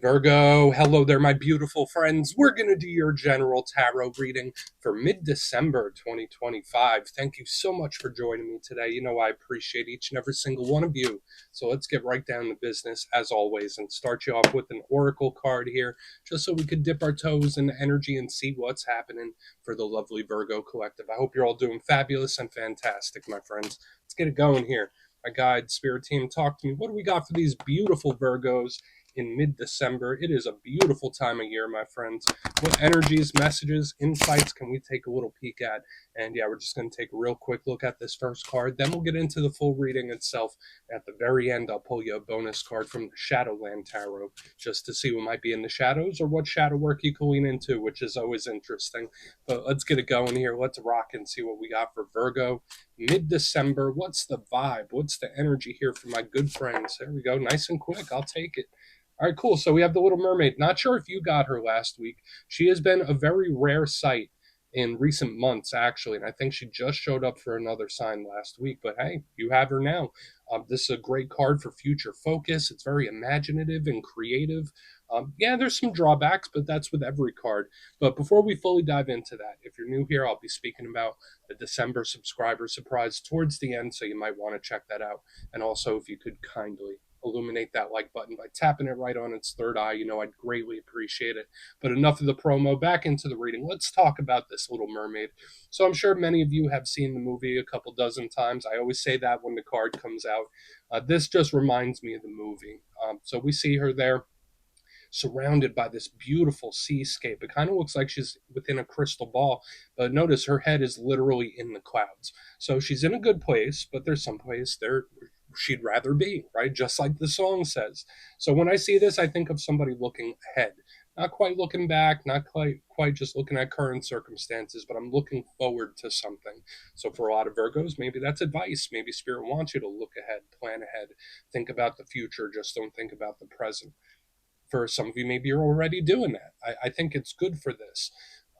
Virgo, hello there, my beautiful friends. We're going to do your general tarot reading for mid-December 2025. Thank you so much for joining me today. You know, I appreciate each and every single one of you. So let's get right down to business, as always, and start you off with an oracle card here, just so we could dip our toes in the energy and see what's happening for the lovely Virgo collective. I hope you're all doing fabulous and fantastic, my friends. Let's get it going here. My guide, spirit team, talk to me. What do we got for these beautiful Virgos in mid-December? It is a beautiful time of year, my friends. What energies, messages, insights can we take a little peek at? And yeah, we're just going to take a real quick look at this first card. Then we'll get into the full reading itself. At the very end, I'll pull you a bonus card from the Shadowland Tarot, just to see what might be in the shadows or what shadow work you can lean into, which is always interesting. But let's get it going here. Let's rock and see what we got for Virgo. Mid-December, what's the vibe? What's the energy here for my good friends? There we go. Nice and quick. I'll take it. All right, cool. So we have the Little Mermaid. Not sure if you got her last week. She has been a very rare sight in recent months, actually, and I think she just showed up for another sign last week. But hey, you have her now. This is a great card for future focus. It's very imaginative and creative. Yeah, there's some drawbacks, but that's with every card. But before we fully dive into that, if you're new here, I'll be speaking about the December subscriber surprise towards the end, so you might want to check that out. And also, if you could kindly illuminate that like button by tapping it right on its third eye, I'd greatly appreciate it. But enough of the promo, back into the reading. Let's talk about this Little Mermaid. So I'm sure many of you have seen the movie a couple dozen times. I always say that when the card comes out. This just reminds me of the movie. So we see her there, surrounded by this beautiful seascape. It kind of looks like she's within a crystal ball, but notice her head is literally in the clouds. So she's in a good place, but there's some place there she'd rather be, right? Just like the song says. So when I see this, I think of somebody looking ahead, not quite looking back, not quite just looking at current circumstances, but I'm looking forward to something. So for a lot of Virgos, maybe that's advice. Maybe Spirit wants you to look ahead, plan ahead, think about the future, just don't think about the present. For some of you, maybe you're already doing that. I think it's good for this.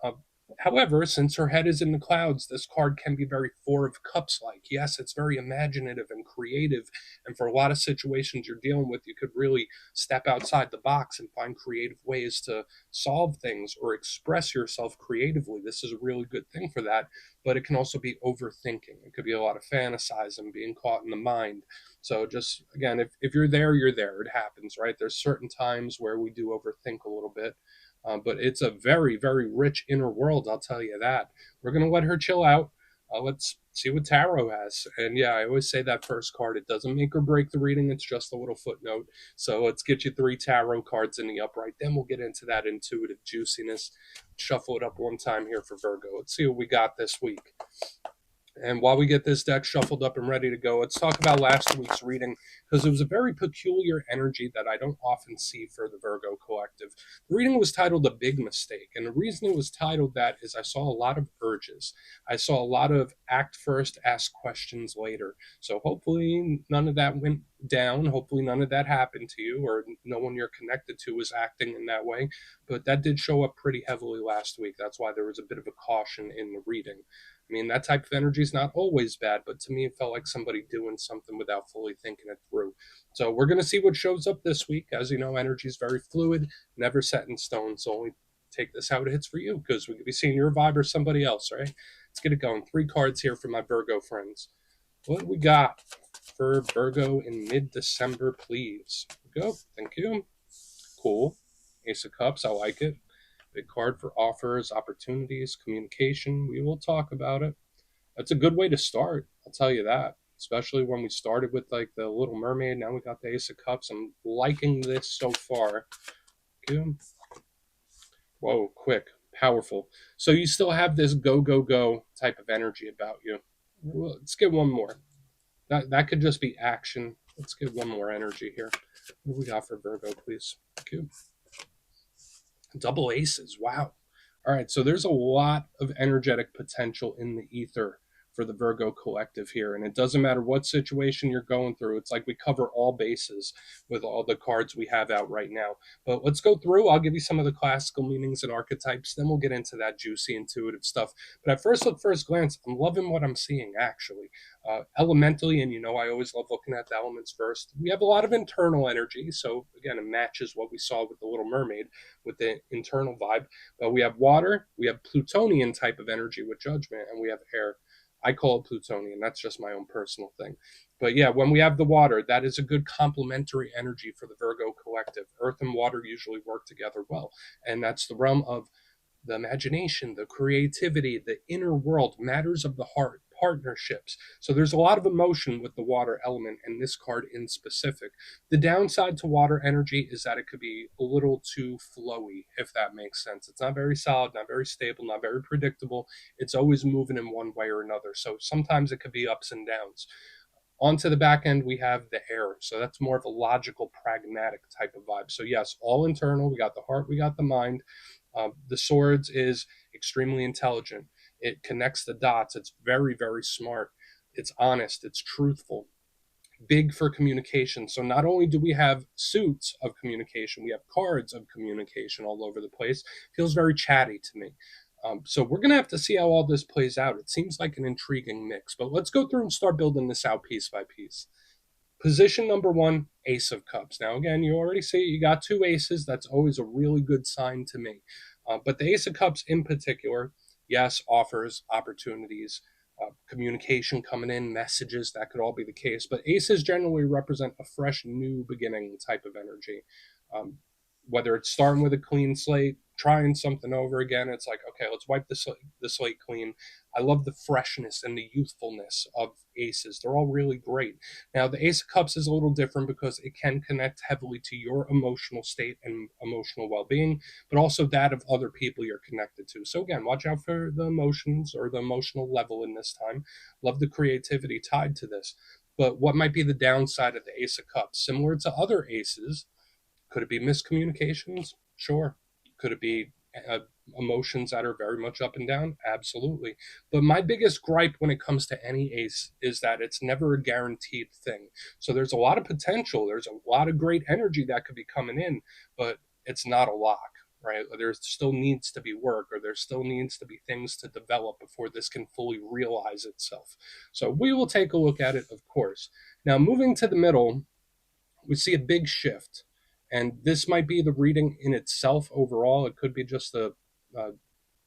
Uh, However, since her head is in the clouds, this card can be very Four of Cups like. Yes, it's very imaginative and creative. And for a lot of situations you're dealing with, you could really step outside the box and find creative ways to solve things or express yourself creatively. This is a really good thing for that. But it can also be overthinking. It could be a lot of fantasizing, being caught in the mind. So just, again, if you're there, you're there. It happens, right? There's certain times where we do overthink a little bit. But it's a very, very rich inner world, I'll tell you that. We're going to let her chill out. Let's see what tarot has. And yeah, I always say that first card, it doesn't make or break the reading. It's just a little footnote. So let's get you 3 tarot cards in the upright. Then we'll get into that intuitive juiciness. Shuffle it up one time here for Virgo. Let's see what we got this week. And while we get this deck shuffled up and ready to go, let's talk about last week's reading, because it was a very peculiar energy that I don't often see for the Virgo collective. The reading was titled A Big Mistake, and the reason it was titled that is I saw a lot of urges. I saw a lot of act first, ask questions later. So hopefully none of that went down. Hopefully none of that happened to you, or no one you're connected to was acting in that way. But that did show up pretty heavily last week. That's why there was a bit of a caution in the reading. I mean, that type of energy is not always bad, but to me, it felt like somebody doing something without fully thinking it through. So we're going to see what shows up this week. As you know, energy is very fluid, never set in stone. So only take this how it hits for you, because we could be seeing your vibe or somebody else, right? Let's get it going. 3 cards here for my Virgo friends. What do we got for Virgo in mid-December, please? Go. Thank you. Cool. Ace of Cups. I like it. Big card for offers, opportunities, communication. We will talk about it. That's a good way to start, I'll tell you that. Especially when we started with like the Little Mermaid. Now we got the Ace of Cups. I'm liking this so far. Good. Whoa, quick, powerful. So you still have this go, go, go type of energy about you. Well, let's get one more. That could just be action. Let's get one more energy here. What do we got for Virgo, please? Good. Double aces. Wow. All right. So there's a lot of energetic potential in the ether for the Virgo collective here. And it doesn't matter what situation you're going through. It's like we cover all bases with all the cards we have out right now. But let's go through. I'll give you some of the classical meanings and archetypes. Then we'll get into that juicy, intuitive stuff. But at first glance, I'm loving what I'm seeing, actually. Elementally, and I always love looking at the elements first. We have a lot of internal energy. So, again, it matches what we saw with the Little Mermaid with the internal vibe. But we have water, we have Plutonian type of energy with judgment, and we have air. I call it Plutonian. That's just my own personal thing. But yeah, when we have the water, that is a good complementary energy for the Virgo collective. Earth and water usually work together well. And that's the realm of the imagination, the creativity, the inner world, matters of the heart, partnerships. So there's a lot of emotion with the water element and this card in specific. The downside to water energy is that it could be a little too flowy, if that makes sense. It's not very solid, not very stable, not very predictable. It's always moving in one way or another. So sometimes it could be ups and downs. Onto the back end, we have the air. So that's more of a logical, pragmatic type of vibe. So, yes, all internal. We got the heart, we got the mind. The swords is extremely intelligent. It connects the dots. It's very, very smart. It's honest. It's truthful. Big for communication. So not only do we have suits of communication, we have cards of communication all over the place. Feels very chatty to me. So we're going to have to see how all this plays out. It seems like an intriguing mix, but let's go through and start building this out piece by piece. Position number one, Ace of Cups. Now, again, you already see you got two aces. That's always a really good sign to me. But the Ace of Cups in particular, yes, offers opportunities, communication coming in, messages, that could all be the case. But aces generally represent a fresh, new beginning type of energy. Whether it's starting with a clean slate, trying something over again, it's like, okay, let's wipe the slate clean. I love the freshness and the youthfulness of aces. They're all really great. Now, the Ace of Cups is a little different because it can connect heavily to your emotional state and emotional well-being, but also that of other people you're connected to. So again, watch out for the emotions or the emotional level in this time. Love the creativity tied to this. But what might be the downside of the Ace of Cups? Similar to other aces, could it be miscommunications? Sure. Could it be emotions that are very much up and down? Absolutely. But my biggest gripe when it comes to any ace is that it's never a guaranteed thing. So there's a lot of potential. There's a lot of great energy that could be coming in, but it's not a lock, right? There still needs to be work, or there still needs to be things to develop before this can fully realize itself. So we will take a look at it, of course. Now, moving to the middle, we see a big shift. And this might be the reading in itself overall. It could be just the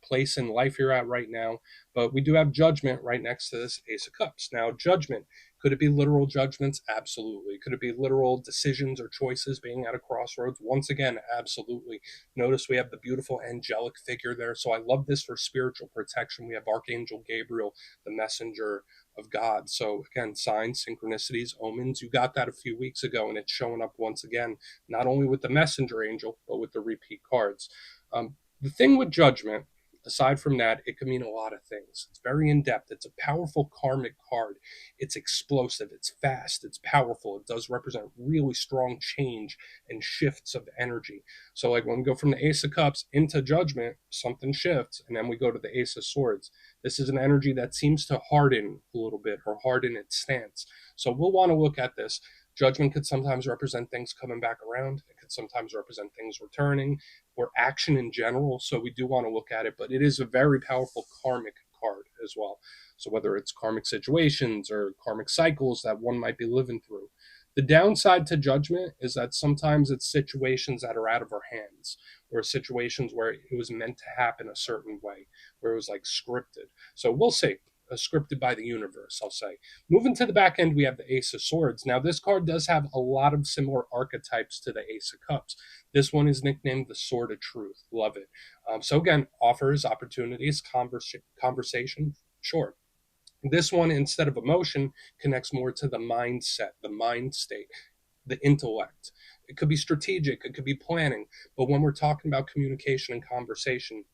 place in life you're at right now. But we do have judgment right next to this Ace of Cups. Now, judgment, could it be literal judgments? Absolutely. Could it be literal decisions or choices being at a crossroads? Once again, absolutely. Notice we have the beautiful angelic figure there. So I love this for spiritual protection. We have Archangel Gabriel, the messenger of God. So again, signs, synchronicities, omens, you got that a few weeks ago, and it's showing up once again, not only with the messenger angel, but with the repeat cards. The thing with judgment, aside from that, it can mean a lot of things. It's very in-depth. It's a powerful karmic card. It's explosive. It's fast. It's powerful. It does represent really strong change and shifts of energy. So like when we go from the Ace of Cups into judgment, something shifts, and then we go to the Ace of Swords. This is an energy that seems to harden a little bit or harden its stance. So we'll want to look at this. Judgment could sometimes represent things coming back around. It could sometimes represent things returning or action in general. So we do want to look at it, but it is a very powerful karmic card as well. So whether it's karmic situations or karmic cycles that one might be living through. The downside to judgment is that sometimes it's situations that are out of our hands, or situations where it was meant to happen a certain way, where it was like scripted. So we'll see. Scripted by the universe, I'll say. Moving to the back end, we have the Ace of Swords. Now, this card does have a lot of similar archetypes to the Ace of Cups. This one is nicknamed the Sword of Truth. Love it. So again, offers opportunities, conversation, sure. This one, instead of emotion, connects more to the mindset, the mind state, the intellect. It could be strategic, it could be planning, but when we're talking about communication and conversation,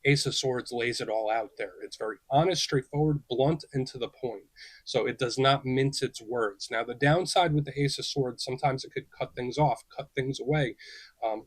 Ace of Swords lays it all out there. It's very honest, straightforward, blunt, and to the point. So it does not mince its words. Now, the downside with the Ace of Swords, sometimes it could cut things off, cut things away.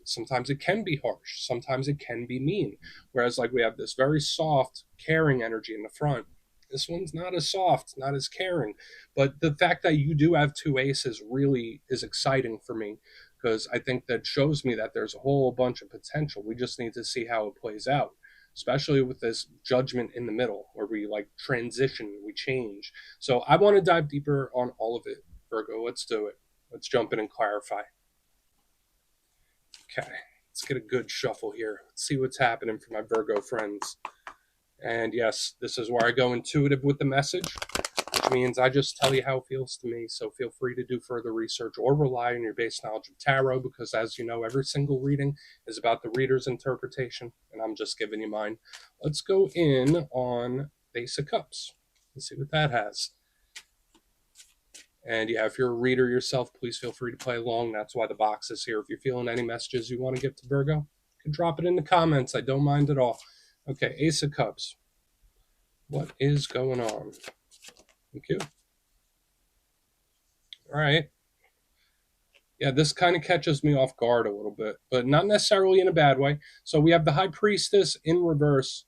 Sometimes it can be harsh. Sometimes it can be mean. Whereas, like, we have this very soft, caring energy in the front. This one's not as soft, not as caring. But the fact that you do have two aces really is exciting for me, because I think that shows me that there's a whole bunch of potential. We just need to see how it plays out, especially with this judgment in the middle where we like transition, we change. So I want to dive deeper on all of it, Virgo. Let's do it. Let's jump in and clarify. Okay, let's get a good shuffle here. Let's see what's happening for my Virgo friends. And yes, this is where I go intuitive with the message, which means I just tell you how it feels to me. So feel free to do further research or rely on your base knowledge of tarot, because as you know, every single reading is about the reader's interpretation, and I'm just giving you mine. Let's go in on the Ace of Cups. Let's see what that has. And yeah, if you're a reader yourself, please feel free to play along. That's why the box is here. If you're feeling any messages you want to give to Virgo, you can drop it in the comments. I don't mind at all. Okay, Ace of Cups. What is going on? Thank you. All right. Yeah, this kind of catches me off guard a little bit, but not necessarily in a bad way. So we have the High Priestess in reverse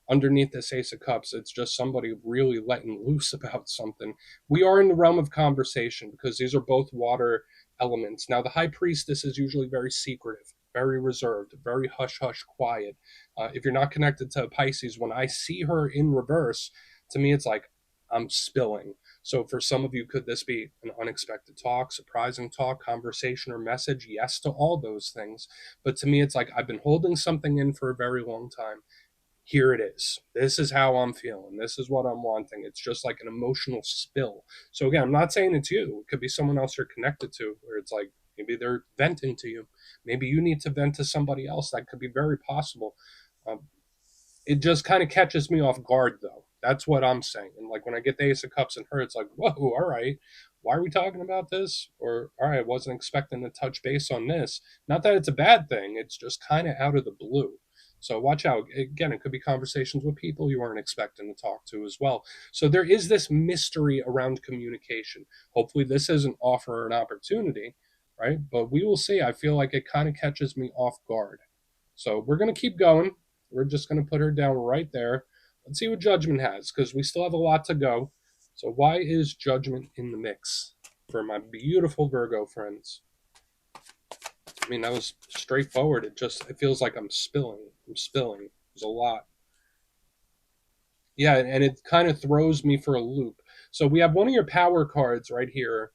underneath this Ace of Cups. It's just somebody really letting loose about something. We are in the realm of conversation because these are both water elements. Now, the High Priestess is usually very secretive, very reserved, very hush hush quiet. If you're not connected to Pisces, when I see her in reverse, to me, it's like I'm spilling. So for some of you, could this be an unexpected talk, surprising talk, conversation, or message? Yes to all those things. But to me, it's like I've been holding something in for a very long time. Here it is. This is how I'm feeling. This is what I'm wanting. It's just like an emotional spill. So again, I'm not saying it's you. It could be someone else you're connected to, where it's like maybe they're venting to you. Maybe you need to vent to somebody else. That could be very possible. It just kind of catches me off guard, though. That's what I'm saying. And like when I get the Ace of Cups and her, it's like, whoa, all right. Why are we talking about this? Or, all right, I wasn't expecting to touch base on this. Not that it's a bad thing. It's just kind of out of the blue. So watch out. Again, it could be conversations with people you weren't expecting to talk to as well. So there is this mystery around communication. Hopefully, this is an offer or an opportunity, right? But we will see. I feel like it kind of catches me off guard. So we're going to keep going. We're just going to put her down right there. Let's see what Judgment has, because we still have a lot to go. So why is Judgment in the mix for my beautiful Virgo friends? I mean, that was straightforward. It feels like I'm spilling. There's a lot. Yeah, and it kind of throws me for a loop. So we have one of your power cards right here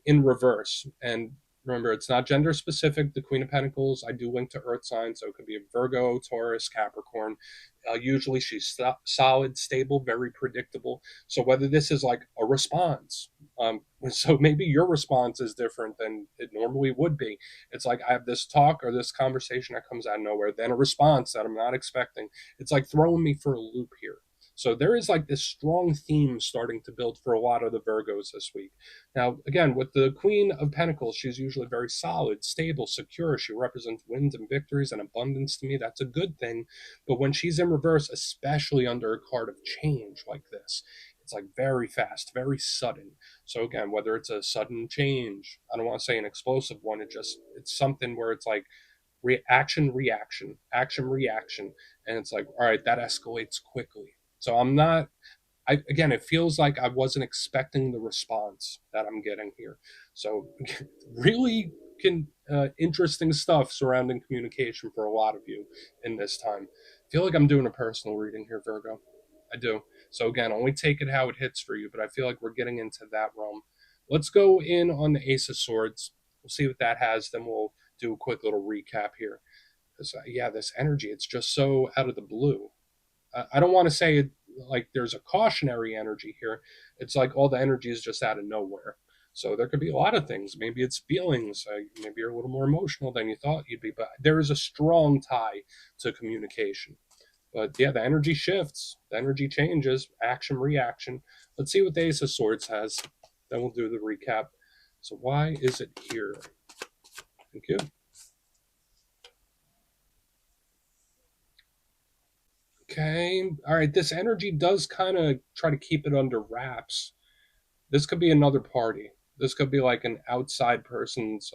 in reverse. And remember, it's not gender specific. The Queen of Pentacles, I do link to Earth signs, so it could be a Virgo, Taurus, Capricorn. Usually she's solid, stable, very predictable. So whether this is like a response, so maybe your response is different than it normally would be. It's like I have this talk or this conversation that comes out of nowhere, then a response that I'm not expecting. It's like throwing me for a loop here. So there is like this strong theme starting to build for a lot of the Virgos this week. Now, again, with the Queen of Pentacles, she's usually very solid, stable, secure. She represents wins and victories and abundance to me. That's a good thing. But when she's in reverse, especially under a card of change like this, it's like very fast, very sudden. So again, whether it's a sudden change, I don't want to say an explosive one, it's something where it's like reaction, action, reaction. And it's like, all right, that escalates quickly. So again, it feels like I wasn't expecting the response that I'm getting here. So really interesting stuff surrounding communication for a lot of you in this time. I feel like I'm doing a personal reading here, Virgo. I do. So again, only take it how it hits for you, but I feel like we're getting into that realm. Let's go in on the Ace of Swords. We'll see what that has. Then we'll do a quick little recap here. Because, yeah, this energy, it's just so out of the blue. I don't want to say it like there's a cautionary energy here. It's like all the energy is just out of nowhere. So there could be a lot of things. Maybe it's feelings. Maybe you're a little more emotional than you thought you'd be. But there is a strong tie to communication. But yeah, the energy shifts. The energy changes. Action, reaction. Let's see what the Ace of Swords has. Then we'll do the recap. So why is it here? Thank you. Okay. All right. This energy does kind of try to keep it under wraps. This could be another party. This could be like an outside person's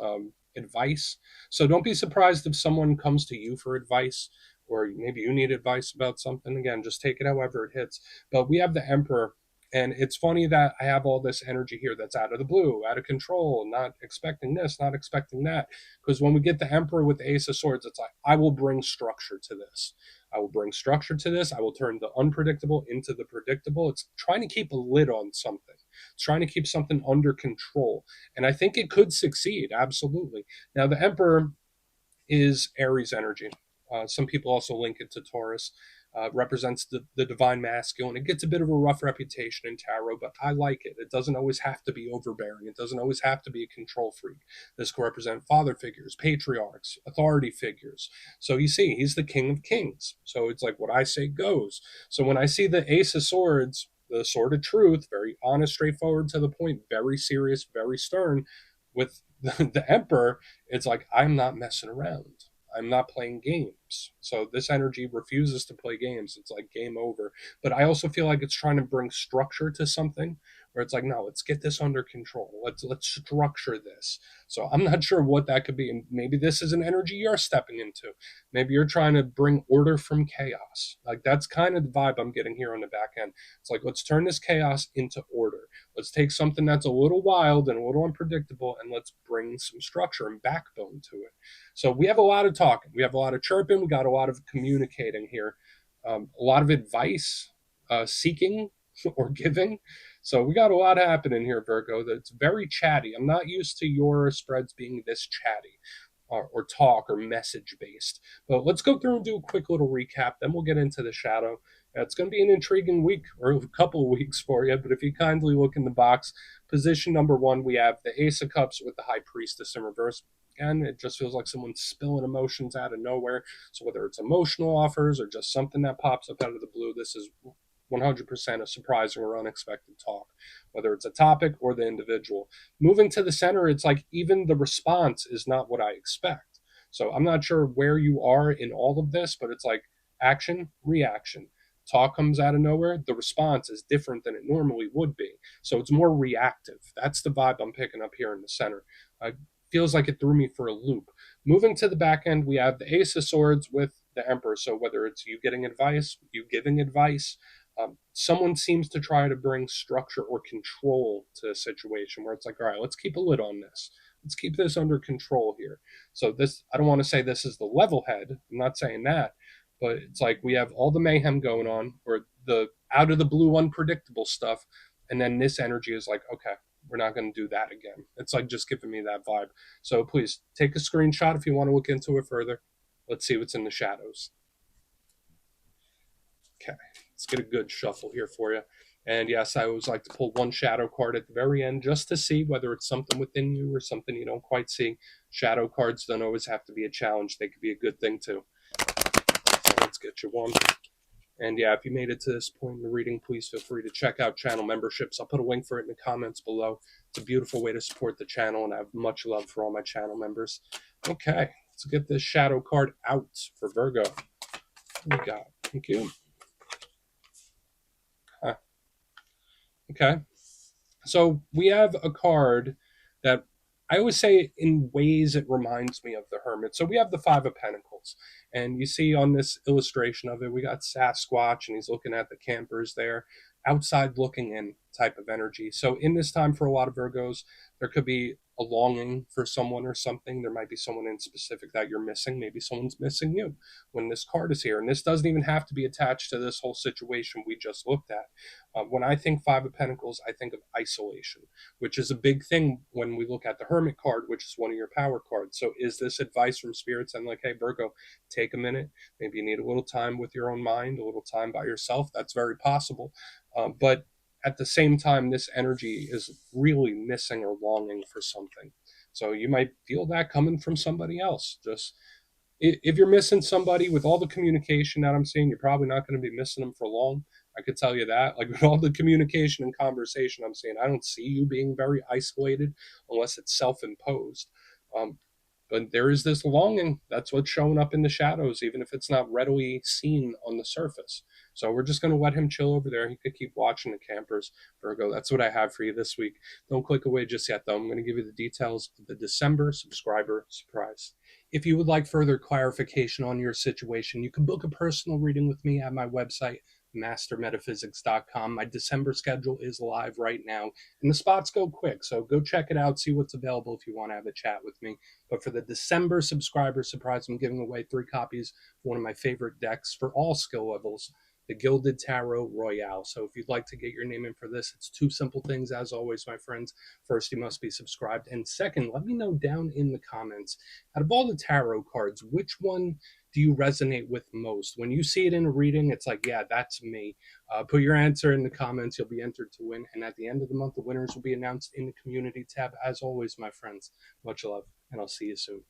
advice. So don't be surprised if someone comes to you for advice. or maybe you need advice about something. Again, just take it however it hits. But we have the Emperor, and it's funny that I have all this energy here that's out of the blue, out of control, not expecting this, not expecting that. Because when we get the Emperor with the Ace of Swords, it's like, I will bring structure to this. I will bring structure to this. I will turn the unpredictable into the predictable. It's trying to keep a lid on something. It's trying to keep something under control. And I think it could succeed, absolutely. Now, the Emperor is Aries energy. Some people also link it to Taurus. Represents the divine masculine. It gets a bit of a rough reputation in tarot, but I like it. It doesn't always have to be overbearing. It doesn't always have to be a control freak. This can represent father figures, patriarchs, authority figures. So you see, he's the king of kings. So it's like what I say goes. So when I see the Ace of Swords, the sword of truth, very honest, straightforward, to the point, very serious, very stern, with the Emperor, it's like, I'm not messing around. I'm not playing games. So this energy refuses to play games. It's like game over. But I also feel like it's trying to bring structure to something where it's like, no, let's get this under control. Let's structure this. So I'm not sure what that could be. And maybe this is an energy you're stepping into. Maybe you're trying to bring order from chaos. Like that's kind of the vibe I'm getting here on the back end. It's like, let's turn this chaos into order. Let's take something that's a little wild and a little unpredictable, and let's bring some structure and backbone to it. So we have a lot of talking. We have a lot of chirping. We got a lot of communicating here. A lot of advice seeking or giving. So we got a lot happening here, Virgo. That's very chatty. I'm not used to your spreads being this chatty or talk or message based. But let's go through and do a quick little recap. Then we'll get into the shadow. It's going to be an intriguing week or a couple of weeks for you. But if you kindly look in the box, position number 1, we have the Ace of Cups with the High Priestess in reverse. And it just feels like someone's spilling emotions out of nowhere. So whether it's emotional offers or just something that pops up out of the blue, this is 100% a surprising or unexpected talk, whether it's a topic or the individual. Moving to the center, it's like even the response is not what I expect. So I'm not sure where you are in all of this, but it's like action, reaction. Talk comes out of nowhere. The response is different than it normally would be. So it's more reactive. That's the vibe I'm picking up here in the center. Feels like it threw me for a loop. Moving to the back end, we have the Ace of Swords with the Emperor. So whether it's you getting advice, you giving advice, someone seems to try to bring structure or control to a situation where it's like, all right, let's keep a lid on this. Let's keep this under control here. So this, I don't want to say this is the level head. I'm not saying that, but it's like we have all the mayhem going on or the out of the blue unpredictable stuff. And then this energy is like, okay, we're not going to do that again. It's like just giving me that vibe. So please take a screenshot if you want to look into it further. Let's see what's in the shadows. Okay, let's get a good shuffle here for you. And yes, I always like to pull one shadow card at the very end just to see whether it's something within you or something you don't quite see. Shadow cards don't always have to be a challenge. They could be a good thing too. So let's get you one. And yeah, if you made it to this point in the reading, please feel free to check out channel memberships. I'll put a link for it in the comments below. It's a beautiful way to support the channel, and I have much love for all my channel members. Okay, let's get this shadow card out for Virgo. What we got? Thank you. Okay. So we have a card that I always say in ways it reminds me of the Hermit. So we have the Five of Pentacles. And you see on this illustration of it, we got Sasquatch and he's looking at the campers there, outside looking in type of energy. So in this time for a lot of Virgos, there could be a longing for someone or something. There might be someone in specific that you're missing. Maybe someone's missing you when this card is here. And this doesn't even have to be attached to this whole situation we just looked at. When I think Five of Pentacles, I think of isolation, which is a big thing when we look at the Hermit card, which is one of your power cards. So is this advice from spirits? I'm like, hey, Virgo, take a minute. Maybe you need a little time with your own mind, a little time by yourself. That's very possible. But at the same time, this energy is really missing or longing for something. So you might feel that coming from somebody else. Just if you're missing somebody with all the communication that I'm seeing, you're probably not going to be missing them for long. I could tell you that. Like with all the communication and conversation I'm seeing, I don't see you being very isolated unless it's self-imposed. But there is this longing. That's what's showing up in the shadows, even if it's not readily seen on the surface. So we're just going to let him chill over there. He could keep watching the campers. Virgo, that's what I have for you this week. Don't click away just yet, though. I'm going to give you the details of the December subscriber surprise. If you would like further clarification on your situation, you can book a personal reading with me at my website, mastermetaphysics.com. My December schedule is live right now, and the spots go quick, so go check it out, see what's available if you want to have a chat with me. But for the December subscriber surprise, I'm giving away 3 copies of one of my favorite decks for all skill levels, the Gilded Tarot Royale. So if you'd like to get your name in for this, it's 2 simple things, as always, my friends. First, you must be subscribed, and second, let me know down in the comments, out of all the tarot cards, which one do you resonate with most? When you see it in a reading, it's like, yeah, that's me. Put your answer in the comments. You'll be entered to win. And at the end of the month, the winners will be announced in the community tab. As always, my friends, much love, and I'll see you soon.